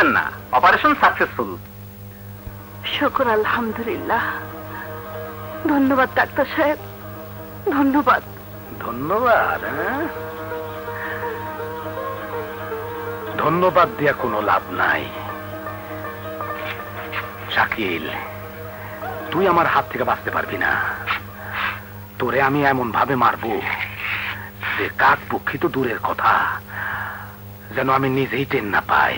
হবেন না, operation successful. শুকর আলহামদুলিল্লাহ। ধন্যবাদ ডাক্তার সাহেব, ধন্যবাদ। ধন্যবাদ? ধন্যবাদ দিয়া কোনো লাভ নাই। শাকিল, তুই আমার হাত থেকে বাঁচতে পারবি না। তোরে আমি এমন ভাবে মারবো যে কাক পক্ষী তো দূরের কথা, যেন আমি নিজেই টেন না পাই।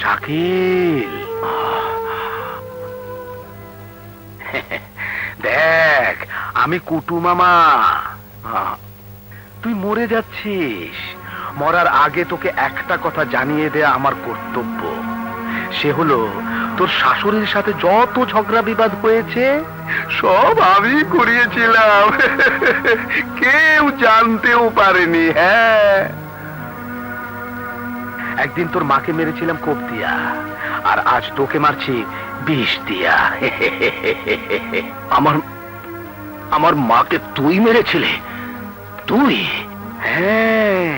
শাকিল, দেখ আমি কুটু মামা। তুই মরে যাচ্ছিস, মরার আগে তোকে একটা কথা জানিয়ে দেয়া আমার কর্তব্য। সে হলো, তোর শাশুড়ির সাথে যত ঝগড়া বিবাদ হয়েছে সব আমি করিয়েছিলাম। কেউ জানতেও পারেনি। হ্যাঁ, একদিন তোর মাকে মেরেছিলাম কোপ দিয়া, আর আজ তোকে মারছি বিষ দিয়া। আমার মাকে তুই মেরেছিলে? তুই? হ্যাঁ।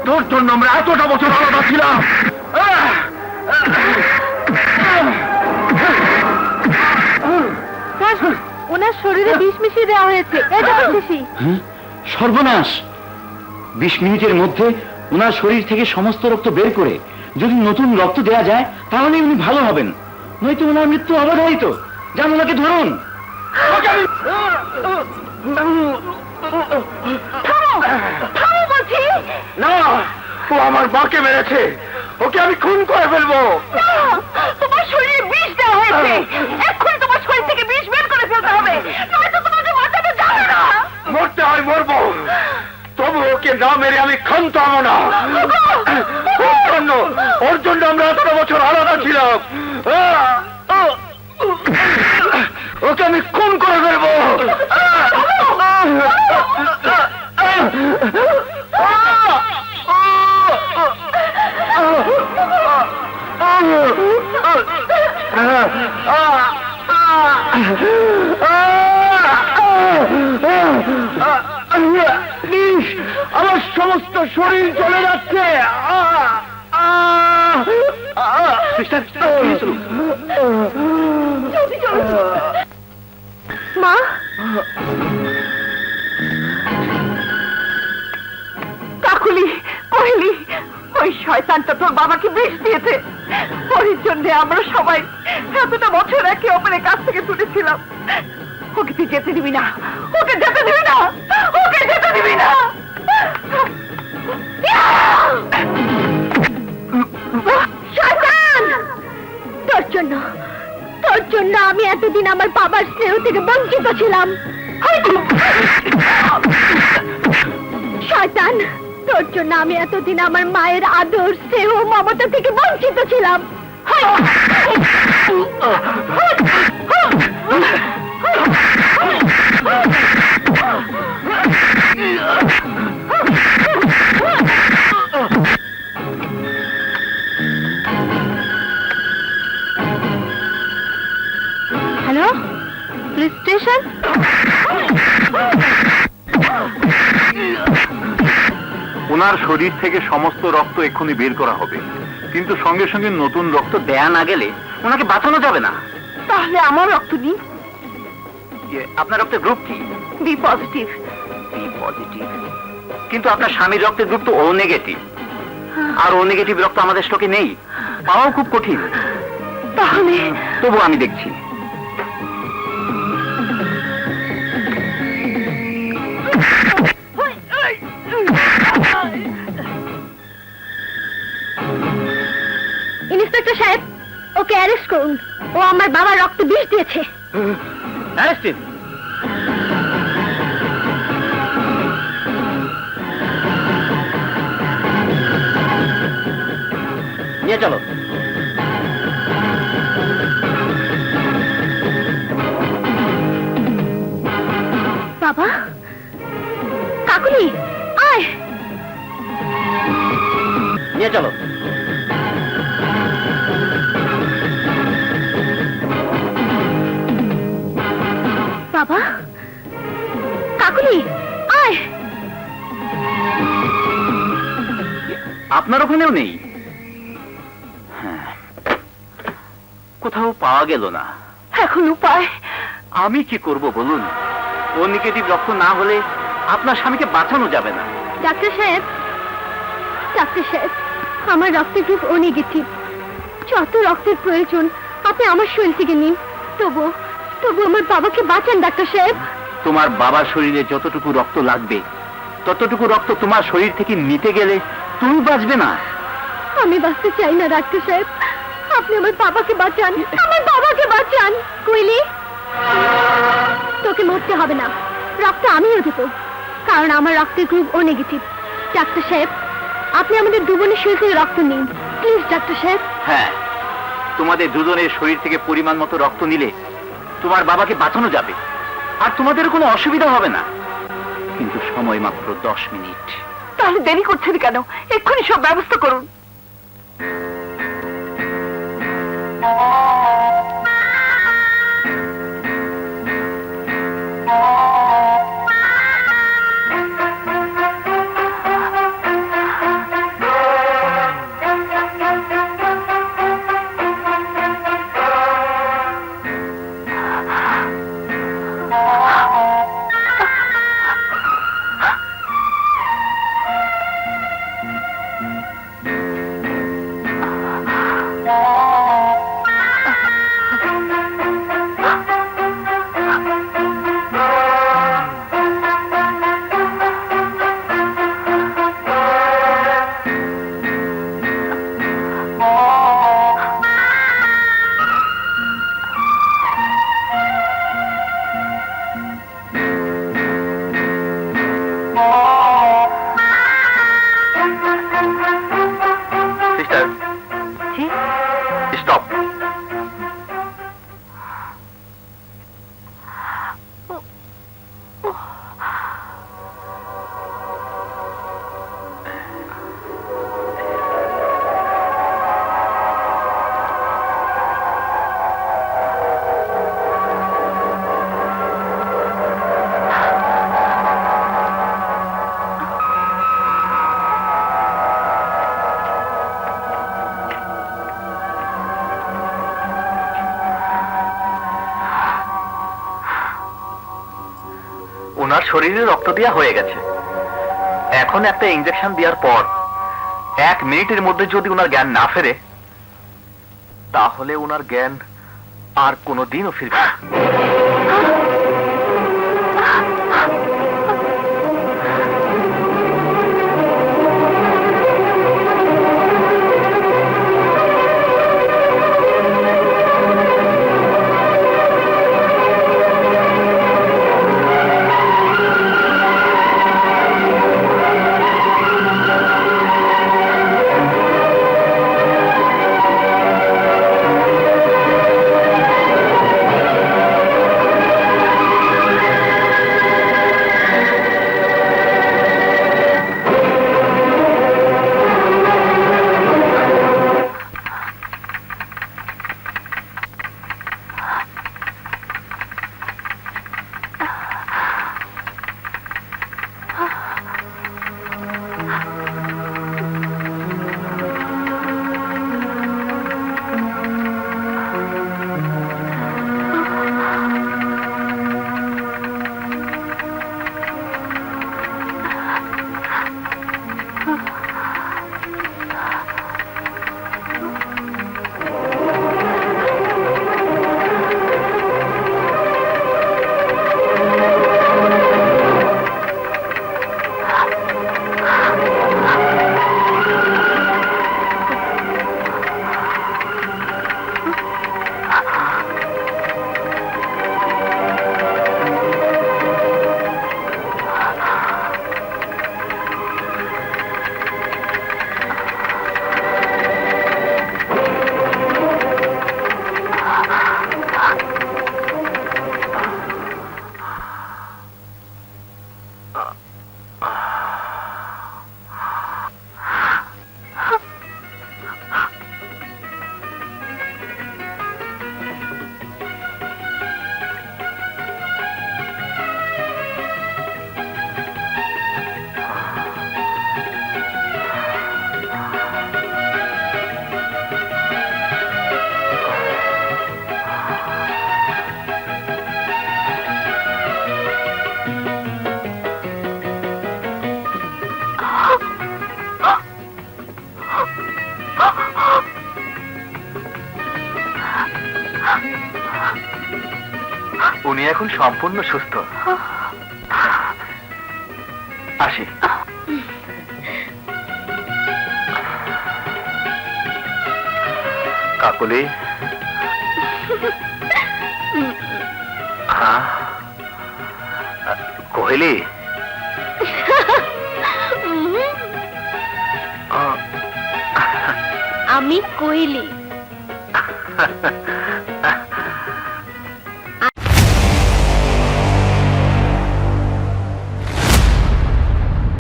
তোর জন্য আমরা এতটা বছর আলাদা ছিলাম। ওনার শরীরে বিষ মিশিয়ে দেওয়া হয়েছে। সর্বনাশ! 20 মিনিটের মধ্যে ওনার শরীর থেকে সমস্ত রক্ত বের করে যদি নতুন রক্ত দেওয়া যায় তাহলে উনি ভালো হবেন, নয়তো ওনার মৃত্যু অবধারিত। যান, ওনাকে ধরুন। না, ও আমার মাকে মেরেছে, ওকে আমি খুন করে ফেলবো। তোমার শরীরে বিষ দেওয়া হয়েছে, এক্ষুনি তোমার শরীর থেকে বিষ বের করে ফেলতে হবে, নয়তো তোমাকে বাঁচাতে যাবে না। মরতে হয় মরবো, তবু ওকে ওকে না মেরে আমি ক্ষান্ত হব না। ওর জন্য আমরা 18 বছর আলাদা ছিলাম। ওকে আমি খুন করে ফেলবো। আমার সমস্ত শরীর চলে যাচ্ছে। মা, কাকুলি, কহিলি ওই শয়তানটা তোর বাবাকে বিষ দিয়েছে। ওর জন্য আমরা সবাই এতটা বছর একে অপরের কাছ থেকে তুলেছিলাম। ওকে তুই যেতে দিবি না, ওকে যেতে দিবি না, ওকে যেতে দিবি না। শয়তান! তোর জন্য আমি এতদিন আমার বাবার স্নেহ থেকে বঞ্চিত ছিলাম। শয়তান, তোর জন্য আমি এতদিন আমার মায়ের আদর স্নেহ মমতা থেকে বঞ্চিত ছিলাম। Hello, police station? ওনার শরীর থেকে সমস্ত রক্ত এক্ষুনি বের করা হবে, কিন্তু সঙ্গে সঙ্গে নতুন রক্ত দেয়া না গেলে ওনাকে বাঁচানো যাবে না। তাহলে আমার রক্ত দিন। আপনার রক্তের গ্রুপ কি? B positive. B positive. কিন্তু আপনার স্বামীর রক্তের গ্রুপ তো ও নেগেটিভ, আর ও নেগেটিভ রক্ত আমাদের স্টকে নেই, পাওয়াও খুব কঠিন। তাহলে তবু আমি দেখছি। ইন্সপেক্টর সাহেব, ওকে অ্যারেস্ট করুন। ও আমার বাবার রক্ত বিষ দিয়েছে। অ্যারেস্টেড। নিয়ে চলো। বাবা, কাকুলি, আয়। নিয়ে চলো। বাবা, কাকুলি, আয়। আপনার ওখানেও নেই? হ্যাঁ, কোথাও পাওয়া গেল না। এখন উপায়? আমি কি করব বলুন? ও নেগেটিভ রক্ত না হলে আপনার স্বামীকে বাঁচানো যাবে না। ডাক্তার সাহেব, আমার রক্তের গ্রুপ ও নেগেটিভ। যত রক্তের প্রয়োজন আপনি আমার শরীর থেকে নিন। তবু আমার বাবাকে বাঁচান ডাক্তার সাহেব। তোমার বাবার শরীরে যতটুকু রক্ত লাগবে ততটুকু রক্ত তোমার শরীর থেকে নিতে গেলে তুমি বাঁচবে না। আমি বাঁচতে চাই না ডাক্তার সাহেব, আপনি আমার বাবাকে বাঁচান, আমার বাবাকে বাঁচান। কুইলি, তোকে মরতে হবে না, রক্ত আমিও দেব, কারণ আমার রক্তের গ্রুপ ও নেগেটিভ। ডাক্তার সাহেব, আপনি আমাদের দুজনের শরীর থেকে রক্ত নিন প্লিজ ডাক্তার সাহেব। হ্যাঁ, তোমাদের দুজনের শরীর থেকে পরিমাণ মতো রক্ত নিলে তোমার বাবাকে বাঁচানো যাবে, আর তোমাদের কোনো অসুবিধা হবে না। কিন্তু সময় মাত্র 10 মিনিট। তাহলে দেরি করছেন কেন? এক্ষুনি সব ব্যবস্থা করুন। শরীরে রক্ত দেওয়া হয়ে গেছে। এখন একটা ইনজেকশন দেওয়ার পর 1 মিনিটের মধ্যে যদি ওনার জ্ঞান না ফেরে, তাহলে ওনার জ্ঞান আর কোনোদিনও ফিরবে না। উনি এখন সম্পূর্ণ সুস্থ। আসি। কাকলি, কোহেলি, আমি কোয়েলি।